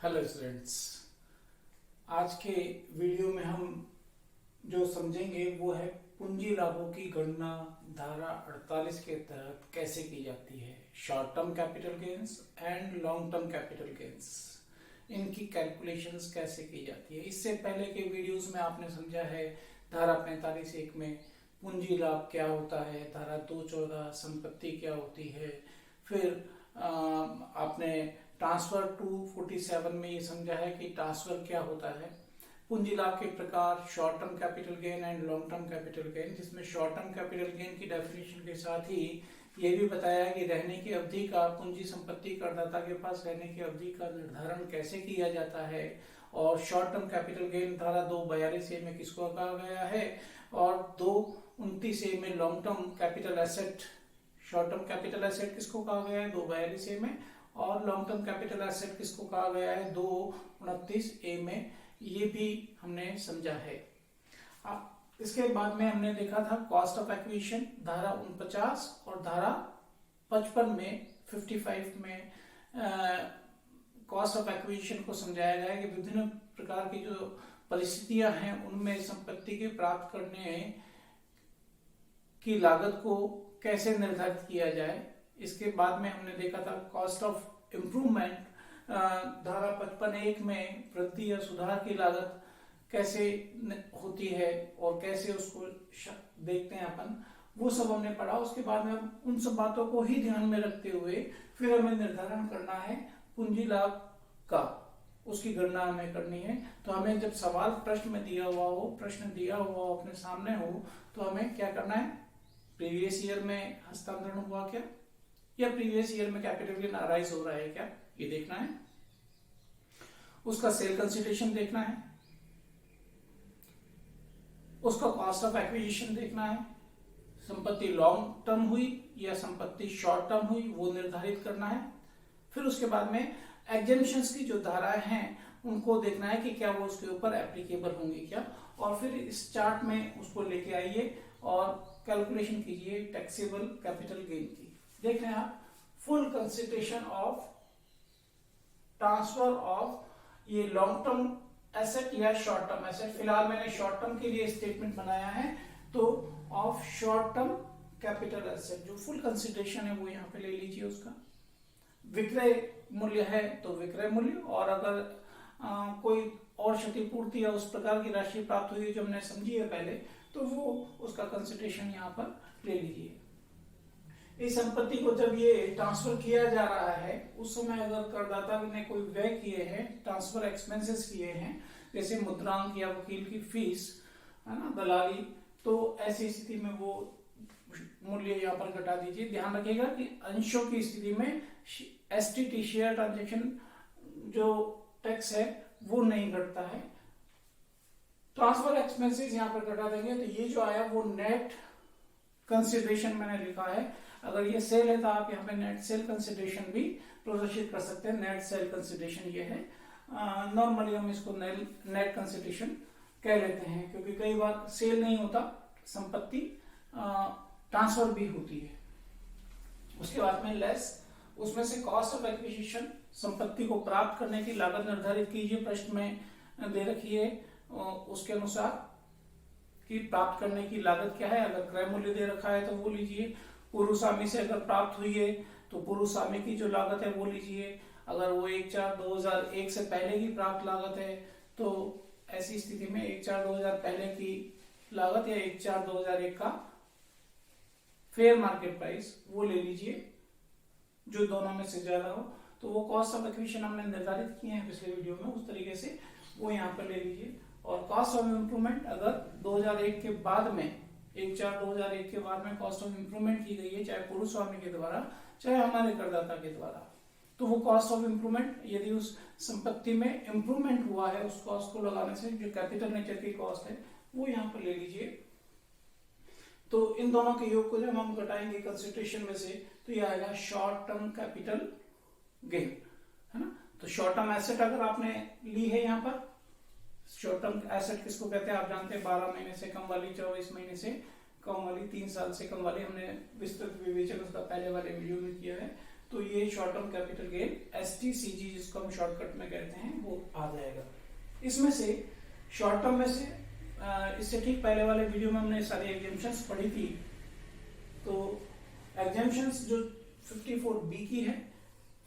Hello students. आज के video में हम जो समझेंगे वो है पूंजी लाभों की गणना धारा 48 के तहत कैसे की जाती है। Short term capital gains and long term capital gains, इनकी कैलकुलेशंस कैसे की जाती है। इससे पहले के वीडियोस में आपने समझा है धारा 45(1) में पूंजी लाभ क्या होता है, धारा 214 संपत्ति क्या होती है, फिर आपने ट्रांसफर 247 में ये समझा है कि ट्रांसफर क्या होता है। पूंजी लाभ के प्रकार short term capital gain and long term capital gain, जिसमें शॉर्ट टर्म कैपिटल गेन की डेफिनेशन के साथ ही ये भी बताया कि रहने की अवधि का पूंजी संपत्ति करदाता के पास रहने की अवधि का निर्धारण कैसे किया जाता है। और शॉर्ट टर्म कैपिटल गेन धारा 242 में किसको कहा गया है, और 229 में long term capital asset, short term capital asset किसको कहा गया है 242 में, और लॉन्ग टर्म कैपिटल एसेट किसको कहा गया है 229 में, ये भी हमने समझा है। इसके बाद में हमने देखा था कॉस्ट ऑफ एक्विजिशन धारा 49 और धारा 55 में 55 में कॉस्ट ऑफ एक्विजिशन को समझाया गया है कि विभिन्न प्रकार की जो परिस्थितियां हैं उनमें संपत्ति के प्राप्त करने की लागत को कैसे निर्धारित किया जाए। इसके बाद में हमने देखा था कॉस्ट ऑफ इम्प्रूवमेंट धारा 55(1) में वृद्धि या सुधार की लागत कैसे होती है और कैसे उसको देखते हैं अपन, वो सब हमने पढ़ा। उसके बाद में हम उन सब बातों को ही ध्यान में रखते हुए फिर हमें निर्धारण करना है पूंजी लाभ का, उसकी गणना हमें करनी है। तो हमें जब सवाल प्रश्न में दिया हुआ हो, प्रश्न दिया हुआ हो अपने सामने हो, तो हमें क्या करना है, प्रीवियस ईयर में हस्तांतरण हुआ क्या या प्रीवियस ईयर में कैपिटल गेन अराइज हो रहा है क्या, ये देखना है। उसका सेल कंसिडरेशन देखना है, उसका कॉस्ट ऑफ एक्विजिशन देखना है, संपत्ति लॉन्ग टर्म हुई या संपत्ति शॉर्ट टर्म हुई वो निर्धारित करना है। फिर उसके बाद में एग्जेम्पशंस की जो धाराएं हैं उनको देखना है कि क्या वो उसके ऊपर एप्लीकेबल होंगी क्या, और फिर इस चार्ट में उसको लेके आइए और कैलकुलेशन कीजिए टैक्सेबल कैपिटल गेन की। देख रहे हैं आप, full consideration of transfer of ये लॉन्ग टर्म एसेट या शॉर्ट टर्म एसेट। फिलहाल मैंने शॉर्ट टर्म के लिए स्टेटमेंट बनाया है, तो of short term capital asset जो फुल कंसिडरेशन है वो यहाँ पे ले लीजिए। उसका विक्रय मूल्य है तो विक्रय मूल्य, और अगर कोई और क्षतिपूर्ति या उस प्रकार की राशि प्राप्त हुई है जो हमने समझी है पहले, तो वो उसका कंसिडरेशन यहाँ पर ले लीजिए। इस संपत्ति को जब ये ट्रांसफर किया जा रहा है उस समय अगर करदाता ने कोई व्यय किए हैं, ट्रांसफर एक्सपेंसेस किए हैं, जैसे मुद्रांक या वकील की फीस है ना, दलाली, तो ऐसी स्थिति में वो मूल्य यहाँ पर घटा दीजिए। ध्यान रखिएगा कि अंशों की स्थिति में एसटीटी शेयर ट्रांजैक्शन जो टैक्स है वो नहीं घटता है। ट्रांसफर एक्सपेंसेस यहाँ पर घटा देंगे तो ये जो आया वो नेट कंसिडरेशन मैंने लिखा है। अगर ये सेल है तो आप यहाँ पे नेट सेल कंसिडरेशन भी प्रदर्शित कर सकते हैं। नेट सेल कंसिडरेशन ये है, नॉर्मली हम इसको नेट कंसिडरेशन कह लेते हैं, क्योंकि कई बार सेल नहीं होता, संपत्ति ट्रांसफर भी होती है। उसके बाद में लेस, उसमें से कॉस्ट ऑफ एक्विजिशन, संपत्ति को प्राप्त करने की लागत निर्धारित कीजिए, प्रश्न में दे रखी है उसके अनुसार कि प्राप्त करने की लागत क्या है। अगर क्रय मूल्य दे रखा है तो वो लीजिए। पूर्व स्वामी से अगर प्राप्त हुई है तो पूर्व स्वामी की जो लागत है वो लीजिए। अगर वो 1/4/2001 से पहले की प्राप्त लागत है तो ऐसी स्थिति में 1/4/2000 पहले की लागत या 1/4/2001 का फेयर मार्केट प्राइस वो ले लीजिए, जो दोनों में से ज्यादा हो। तो वो कॉस्ट ऑफ एक्विजिशन हमने निर्धारित किए हैं पिछले वीडियो में, उस तरीके से वो यहाँ पर ले लीजिए। और कॉस्ट ऑफ इम्प्रूवमेंट अगर 2001 के बाद में 1/4/2001 के बाद में कॉस्ट ऑफ इम्प्रूवमेंट की गई है, चाहे पूर्व स्वामी के द्वारा चाहे हमारे करदाता के द्वारा, तो वो कॉस्ट ऑफ इम्प्रूवमेंट यदि उस संपत्ति में इम्प्रूवमेंट हुआ है उस कॉस्ट को लगाने से जो कैपिटल नेचर की कॉस्ट है वो यहाँ पर ले लीजिए। तो इन दोनों के योग को जब हम घटाएंगे कंसिडरेशन में से तो ये आएगा शॉर्ट टर्म कैपिटल गेन, है ना। तो शॉर्ट टर्म एसेट अगर आपने ली है, यहाँ पर शॉर्ट टर्म एसेट किसको कहते हैं आप जानते हैं, 12 महीने से कम वाली, 24 महीने से कम वाली, 3 साल से कम वाली, हमने विस्तृत विवेचन उसका पहले वाले वीडियो में किया है। तो ये short term capital gain STCG जिसको हम शॉर्टकट में कहते हैं वो आ जाएगा। इसमें से शॉर्ट टर्म में से इससे ठीक पहले वाले वीडियो में हमने सारी एग्जाम्पशंस पढ़ी थी। तो एग्जाम्पशंस जो 54B की है,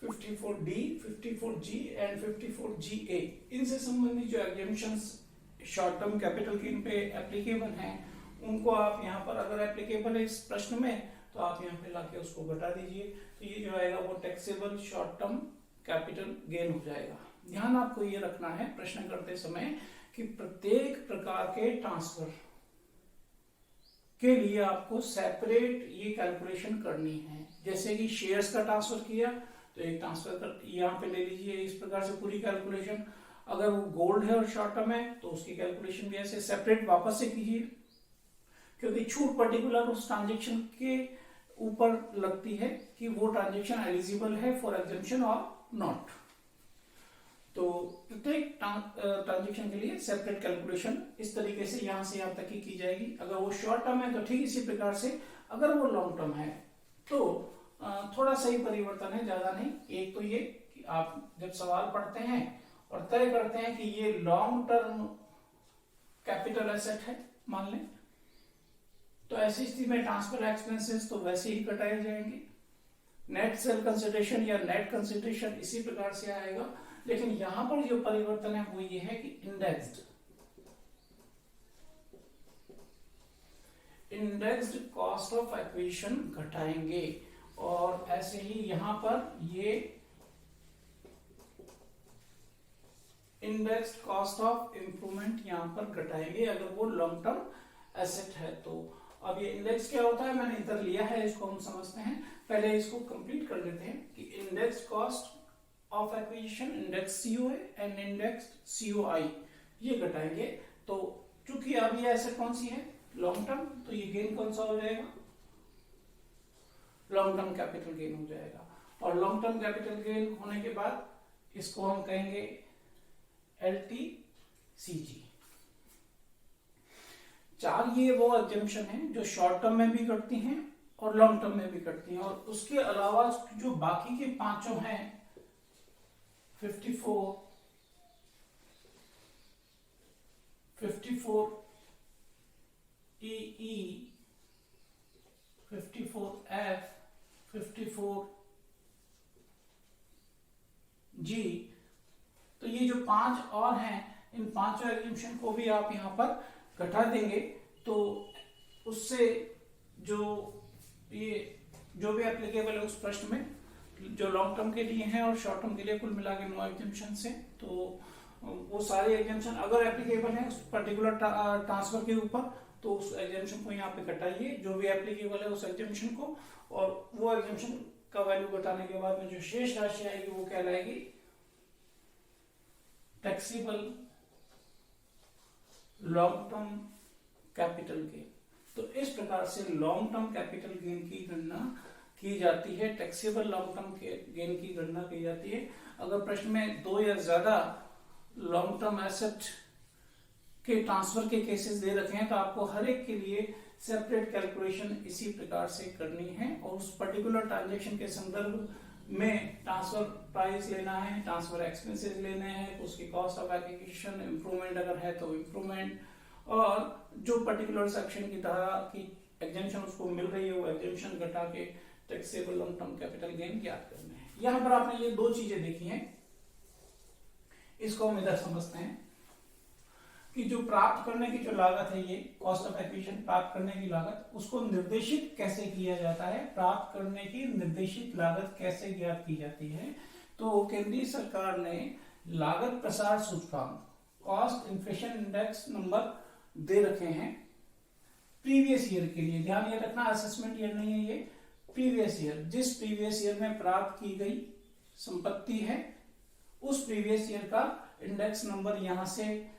54D, 54G एंड 54GA, इनसे संबंधित जो exemptions short term capital gain पे एप्लीकेबल हैं उनको आप यहाँ पर अगर एप्लीकेबल है इस प्रश्न में तो आप यहाँ पे लाके उसको घटा दीजिए। तो ये जो आएगा वो taxable short term capital gain हो जाएगा। ध्यान आपको ये रखना है प्रश्न करते समय कि प्रत्येक प्रकार के ट्रांसफर के लिए आपको सेपरेट ये कैलकुलेशन करनी है। जैसे कि शेयर्स का ट्रांसफर किया तो एक ट्रांसफर यहाँ पे ले लीजिए इस प्रकार से पूरी कैलकुलेशन। अगर वो गोल्ड है और शॉर्ट टर्म है तो उसकी कैलकुलेशन भी ऐसे सेपरेट वापस से कीजिए, क्योंकि छूट पर्टिकुलर उस ट्रांजेक्शन के ऊपर लगती है कि वो ट्रांजेक्शन एलिजिबल है फॉर एग्जम्पशन और नॉट। तो प्रत्येक ट्रांजेक्शन के लिए सेपरेट कैलकुलेशन इस तरीके से यहां से यहां तक की जाएगी। अगर वो शॉर्ट टर्म है तो ठीक इसी प्रकार से, अगर वो लॉन्ग टर्म है तो थोड़ा सा ही परिवर्तन है, ज्यादा नहीं। एक तो ये कि आप जब सवाल पढ़ते हैं और तय करते हैं कि ये लॉन्ग टर्म कैपिटल एसेट है मान लें, तो ऐसी स्थिति में ट्रांसफर एक्सपेंसेस तो वैसे ही घटाए जाएंगे। नेट सेल कंसिडरेशन या नेट कंसिडरेशन इसी प्रकार से आएगा। लेकिन यहां पर जो परिवर्तन है वो ये है कि इंडेक्स्ड कॉस्ट ऑफ एक्विजिशन घटाएंगे, और ऐसे ही यहां पर ये इंडेक्स्ड कॉस्ट ऑफ इंप्रूवमेंट यहां पर घटाएंगे अगर वो लॉन्ग टर्म एसेट है। तो अब ये इंडेक्स क्या होता है मैंने इधर लिया है, इसको हम समझते हैं। पहले इसको कंप्लीट कर लेते हैं कि index cost of acquisition, index COA and index COI ये घटाएंगे। तो चूंकि अब ये एसेट कौन सी है लॉन्ग टर्म, तो ये गेन कौन सा हो जाएगा लॉन्ग टर्म कैपिटल गेन हो जाएगा। और लॉन्ग टर्म कैपिटल गेन होने के बाद इसको हम कहेंगे LTCG। चार ये वो एग्जम्पशन है जो शॉर्ट टर्म में भी करती हैं और लॉन्ग टर्म में भी करती हैं, और उसके अलावा जो बाकी के पांचों हैं 54, 54EE, 54F, 54G, तो ये जो पांच और हैं इन पांचों एग्जम्पशन को भी आप यहां पर घटा देंगे। तो उससे जो ये जो भी एप्लीकेबल है उस प्रश्न में जो लॉन्ग टर्म के लिए हैं और शॉर्ट टर्म के लिए कुल मिला के 9 एग्जम्पशन है, तो वो सारे एग्जम्पशन अगर एप्लीकेबल है उस पर्टिकुलर ट्रांसफर के ऊपर तो उस एग्जम्पशन को यहाँ पे घटाइए जो भी एप्लीकेबल है उस एग्जम्पशन को, और वो एग्जम्पशन का वैल्यू घटाने के बाद में जो शेष राशि आएगी वो कहलाएगी taxable long term capital gain. तो इस प्रकार से लॉन्ग टर्म कैपिटल गेन की गणना की जाती है, टैक्सेबल लॉन्ग टर्म गेन की गणना की जाती है। अगर प्रश्न में 2 या ज्यादा लॉन्ग टर्म एसेट के ट्रांसफर के केसेस दे रखे हैं तो आपको हर एक के लिए सेपरेट कैलकुलेशन इसी प्रकार से करनी है, और उस पर्टिकुलर ट्रांजेक्शन के संदर्भ में ट्रांसफर प्राइस लेना है, ट्रांसफर एक्सपेंसेस लेने हैं, उसकी कॉस्ट ऑफ एक्विजिशन, इंप्रूवमेंट अगर है तो इंप्रूवमेंट, और जो पर्टिकुलर सेक्शन की तरह की एग्जम्पशन उसको मिल रही है वो एग्जम्पशन घटा के taxable long term capital gain ज्ञात करना है। यहां पर आपने ये दो चीजें देखी हैं, इसको हम इधर समझते हैं कि जो प्राप्त करने की जो लागत है ये कॉस्ट ऑफ एक्विजिशन प्राप्त करने की लागत, उसको निर्देशित कैसे किया जाता है, प्राप्त करने की निर्देशित लागत कैसे ज्ञात की जाती है। तो केंद्रीय सरकार ने लागत प्रसार सूचकांक कॉस्ट इन्फ्लेशन इंडेक्स नंबर दे रखे हैं प्रीवियस ईयर के लिए। ध्यान ये रखना असेसमेंट ईयर नहीं है ये, प्रीवियस ईयर, जिस प्रीवियस ईयर में प्राप्त की गई संपत्ति है उस प्रीवियस ईयर का इंडेक्स नंबर यहां से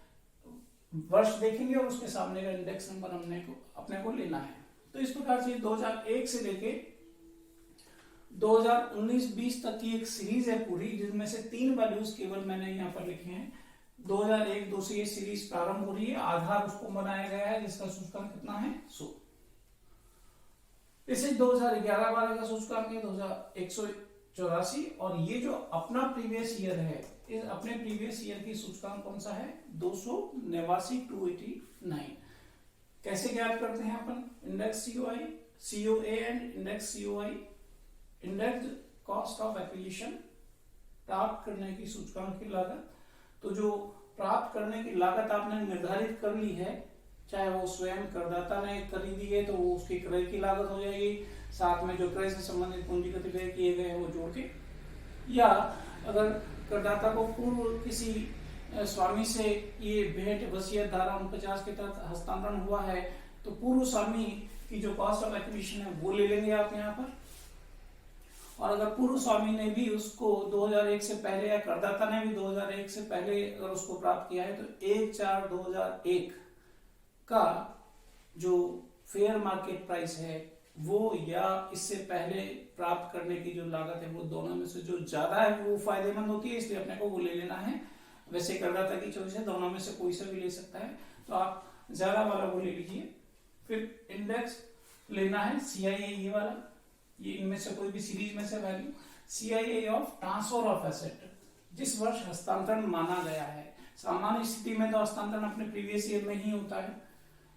वर्ष देखेंगे और उसके सामने का इंडेक्स नंबर अपने को लेना है। तो इस प्रकार से 2001 से लेके 2019-20 तक की एक सीरीज है पूरी, जिसमें से 3 वैल्यूज केवल मैंने यहाँ पर लिखे हैं। 2001-2 से ये सीरीज प्रारंभ हो रही है, आधार उसको बनाया गया है जिसका सूचकांक कितना है 100। इसे 2011-12 का सूचकांक है 2114 84, और ये जो अपना प्रीवियस ईयर है, इस अपने प्रीवियस ईयर की सूचकांक कौन सा है? 289, 289। कैसे ज्ञात करते हैं अपन? Index COA and index COI, index cost of acquisition, प्राप्त करने की सूचकांक की लागत। तो जो प्राप्त करने की लागत आपने निर्धारित कर ली है, चाहे वो स्वयं करदाता ने खरीदी है तो वो उसकी क्रय की लागत हो जाएगी, साथ में जो क्रय से संबंधित पूंजीगत व्यय किए गए हैं वो जोड़ के, या अगर करदाता को पूर्व किसी स्वामी से ये भेंट वसीयत धारा 49 के तहत हस्तांतरण हुआ है तो पूर्व स्वामी की जो कॉस्ट ऑफ एक्विजिशन है वो ले लेंगे आप यहाँ पर। और अगर पूर्व स्वामी ने भी उसको 2001 से पहले या करदाता ने भी 2001 से पहले अगर उसको प्राप्त किया है तो 1/4/2001 का जो फेयर मार्केट प्राइस है वो या इससे पहले प्राप्त करने की जो लागत है वो दोनों में से जो ज्यादा है वो फायदेमंद होती है, इसलिए अपने को वो ले लेना है। वैसे करदाता की चॉइस है, दोनों में से कोई सा भी ले सकता है, तो आप ज्यादा वाला वो ले लीजिए। फिर इंडेक्स लेना है CIA, ये वाला, ये इनमें से कोई भी सीरीज में से value CIA of transfer of asset, जिस वर्ष हस्तांतरण माना गया है। सामान्य स्थिति में तो हस्तांतरण अपने प्रीवियस ईयर में ही होता है,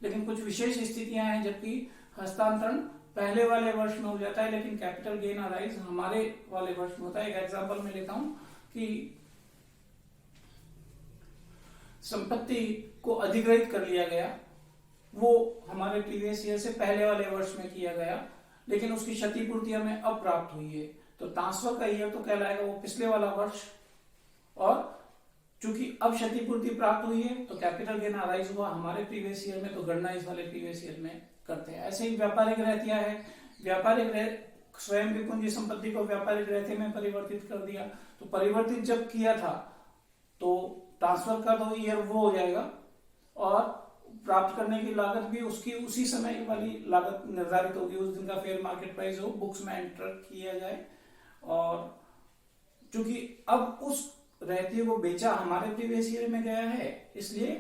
लेकिन कुछ विशेष स्थितियां हैं जबकि हस्तांतरण पहले वाले वर्ष में हो जाता है, लेकिन कैपिटल गेन अराइज हमारे वाले वर्ष में होता है। एक एग्जांपल में लेता हूं कि संपत्ति को अधिग्रहित कर लिया गया, वो हमारे प्रीवियस ईयर से पहले वाले वर्ष में किया गया, लेकिन उसकी क्षतिपूर्ति हमें अब प्राप्त हुई है, तो ट्रांसफर का ईयर तो कहलाएगा वो पिछले वाला वर्ष, और चूंकि अब क्षतिपूर्ति प्राप्त हुई है तो कैपिटल गेन अराइज हुआ हमारे प्रीवियस ईयर में, तो गणना इस वाले प्रीवियस ईयर में करते हैं। ऐसे ही व्यापारिक रहतिया है, व्यापारिक स्वयं भी पूंजी संपत्ति को व्यापारिक रहते में परिवर्तित कर दिया, तो परिवर्तित जब किया था तो ट्रांसफर का तो ईयर वो हो जाएगा, और प्राप्त करने की लागत भी उसकी उसी समय वाली लागत निर्धारित होगी, उस दिन का फेयर मार्केट प्राइस हो बुक्स में एंटर किया जाए। और चूंकि अब उस रहती को बेचा हमारे प्रीवियस ईयर में गया है, इसलिए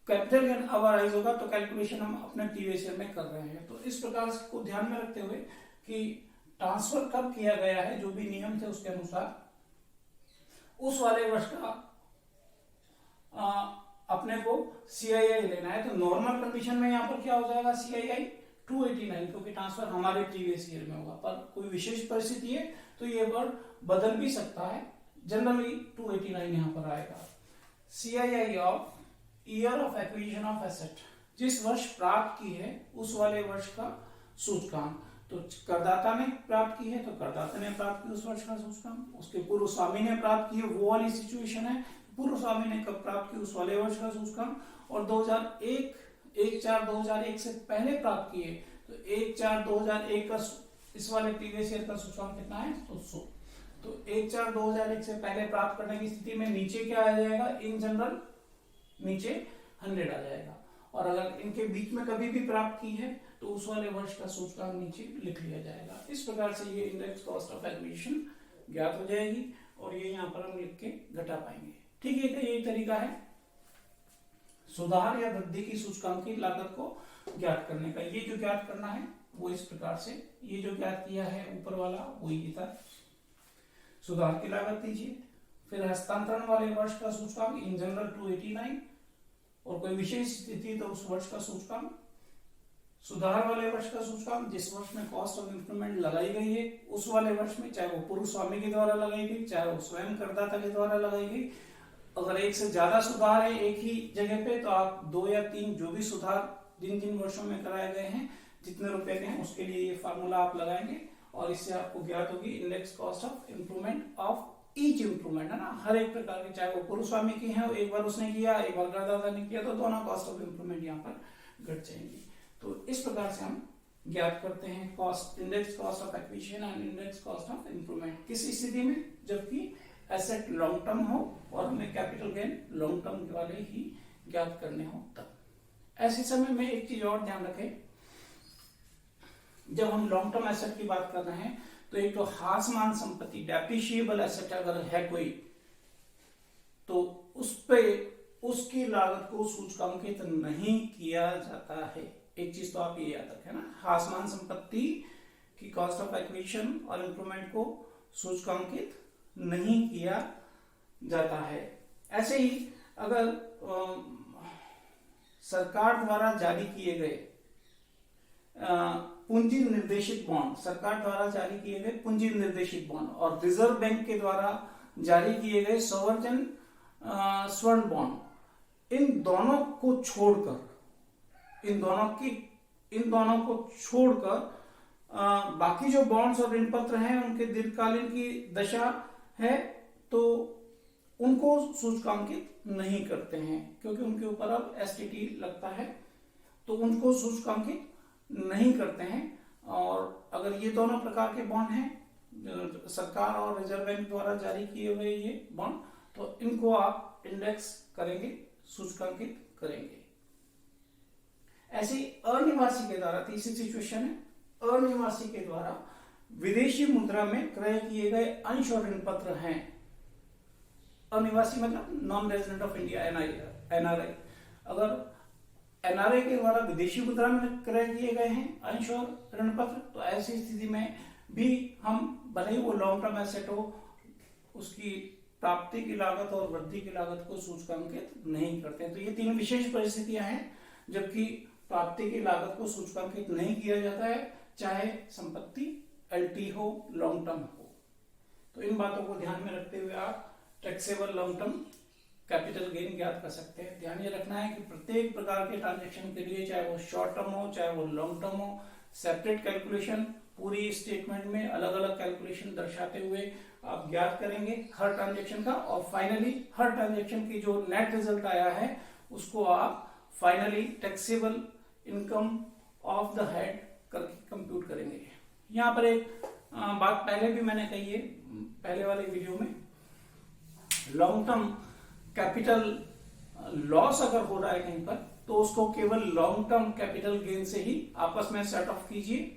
कैपिटल गेन अब अराइज होगा, तो कैलकुलेशन हम अपने प्रीवियस ईयर में कर रहे हैं। तो इस प्रकार को ध्यान में रखते हुए कि ट्रांसफर कब किया गया है, जो भी नियम थे उसके अनुसार उस वाले वर्ष का अपने को CII लेना है। तो नॉर्मल कंडीशन में यहाँ पर क्या हो जाएगा CII 289, क्योंकि ट्रांसफर हमारे प्रीवियस ईयर में होगा, पर कोई विशेष परिस्थिति है तो ये वर्ड बदल भी सकता है, जनरली 289 यहाँ पर आएगा। CII of year of acquisition of asset, जिस वर्ष प्राप्त की है उस वाले वर्ष का सूचकांक, तो करदाता ने प्राप्त की है तो करदाता ने प्राप्त की उस वर्ष का सूचकांक, उसके पूर्व स्वामी ने प्राप्त की है वो वाली सिचुएशन है, पूर्व स्वामी ने कब प्राप्त की उस वाले वर्ष का सूचकांक, और 1/4/2001 से पहले प्राप्त किए तो 1/4/2001 का इस वाले प्रीवियस ईयर का सूचकांक कितना है? तो 100। तो 1/4/2001 से पहले प्राप्त करने की स्थिति में नीचे क्या आ जाएगा? इन जनरल नीचे 100 आ जाएगा, और अगर इनके बीच में कभी भी प्राप्त की है तो उस वाले वर्ष का सूचकांक नीचे लिख लिया जाएगा। इस प्रकार से ये इंडेक्स कॉस्ट ऑफ एक्विजिशन ज्ञात हो जाएगी, और ये यहाँ पर हम लिख के घटा पाएंगे। ठीक है, तो यही तरीका है सुधार या वृद्धि की सूचकांक की लागत को ज्ञात करने का। ये जो ज्ञात करना है वो इस प्रकार से, ये जो ज्ञात किया है ऊपर वाला वो ये था, सुधार की लागत दीजिए, फिर हस्तांतरण वाले वर्ष का सूचकांक इन जनरल 289, और कोई विशेष स्थिति तो उस वर्ष का सूचकांक, सुधार वाले वर्ष का सूचकांक जिस वर्ष में कॉस्ट ऑफ इंप्रूवमेंट लगाई गई है उस वाले वर्ष में, चाहे वो पूर्व स्वामी के द्वारा लगाई गई, चाहे वो स्वयं करदाता के द्वारा लगाई गई। अगर एक से ज्यादा सुधार है एक ही जगह पे तो आप 2 या 3 जो भी सुधार जिन जिन वर्षों में कराए गए हैं जितने रुपए के हैं उसके लिए ये फार्मूला आप लगाएंगे, और इससे आपको ज्ञात होगी index cost of improvement of each improvement, है ना, हर एक प्रकार के, चाहे वो पूर्व स्वामी की है, एक बार उसने किया एक बार करदाता ने किया, तो दोनों कॉस्ट ऑफ इंप्रूवमेंट यहाँ पर घट जाएंगी। तो इस प्रकार से हम ज्ञात करते हैं cost, index cost of acquisition and index cost of improvement. किस स्थिति में? जबकि एसेट लॉन्ग टर्म हो और हमें कैपिटल गेन लॉन्ग टर्म वाले ही ज्ञात करने हो तब। ऐसे समय में एक चीज और ध्यान रखें, जब हम लॉन्ग टर्म एसेट की बात कर रहे हैं तो एक तो हासमान संपत्ति डेप्रिशिएबल एसेट अगर है कोई तो उस पे उसकी लागत को सूचकांकित नहीं किया जाता है। एक चीज तो आप ये याद रखें ना, हासमान संपत्ति की कॉस्ट ऑफ एक्विजिशन और इंप्रूवमेंट को सूचकांकित नहीं किया जाता है। ऐसे ही अगर सरकार द्वारा जारी किए गए पूंजी निर्देशित बॉन्ड, सरकार द्वारा जारी किए गए पूंजी निर्देशित बॉन्ड और रिजर्व बैंक के द्वारा जारी किए गए सॉवरेन स्वर्ण बॉन्ड, इन दोनों को छोड़कर बाकी जो बॉन्ड्स और ऋण पत्र हैं उनके दीर्घकालीन की दशा है तो उनको सूचकांकित नहीं करते हैं, क्योंकि उनके ऊपर अब एसटीटी लगता है, तो उनको सूचकांकित नहीं करते हैं। और अगर ये दोनों प्रकार के बॉन्ड हैं, सरकार और रिजर्व बैंक द्वारा जारी किए हुए ये बॉन्ड, तो इनको आप इंडेक्स करेंगे, सूचकांकित करेंगे। ऐसे ही अनिवासी के द्वारा, तीसरी सिचुएशन है, अनिवासी के द्वारा विदेशी मुद्रा में क्रय किए गए अंश और ऋण पत्र हैं। अनिवासी मतलब non resident of India, NRI. अगर एनआरआई के द्वारा विदेशी मुद्रा में क्रय किए गए हैं अंश और ऋण पत्र, तो ऐसी स्थिति में भी हम, भले ही वो लॉन्ग टर्म एसेट हो, उसकी प्राप्ति की लागत और वृद्धि की लागत को सूचकांकित नहीं करते हैं। तो ये तीन विशेष परिस्थितियां हैं जबकि प्राप्ति की लागत को सूचकांकित नहीं किया जाता है, चाहे संपत्ति एलटी हो, लॉन्ग टर्म हो। तो इन बातों को ध्यान में रखते हुए आप taxable long term capital gain ज्ञात कर सकते हैं। ध्यान ये रखना है कि प्रत्येक प्रकार के ट्रांजैक्शन के लिए, चाहे वो शॉर्ट टर्म हो चाहे वो लॉन्ग टर्म हो, सेपरेट कैलकुलेशन, पूरी स्टेटमेंट में अलग अलग कैलकुलेशन दर्शाते हुए आप ज्ञात करेंगे हर ट्रांजैक्शन का, और फाइनली हर ट्रांजैक्शन की जो नेट रिजल्ट आया है उसको आप finally taxable income of the head करके कंप्यूट करेंगे। यहाँ पर एक बात पहले भी मैंने कही है पहले वाले वीडियो में, लॉन्ग टर्म कैपिटल लॉस अगर हो रहा है कहीं पर तो उसको केवल लॉन्ग टर्म कैपिटल गेन से ही आपस में सेट ऑफ कीजिए,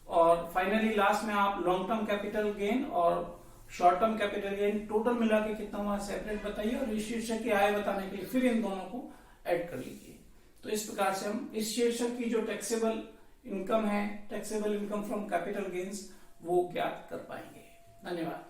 और फाइनली लास्ट में आप लॉन्ग टर्म कैपिटल गेन और short term capital gain total मिला के कितना हुआ सेपरेट बताइए, और इस शीर्षक की आय बताने के लिए फिर इन दोनों को ऐड कर लीजिए। तो इस प्रकार से हम इस शीर्षक की जो टैक्सेबल इनकम है, taxable income from capital gains, वो ज्ञात कर पाएंगे। धन्यवाद।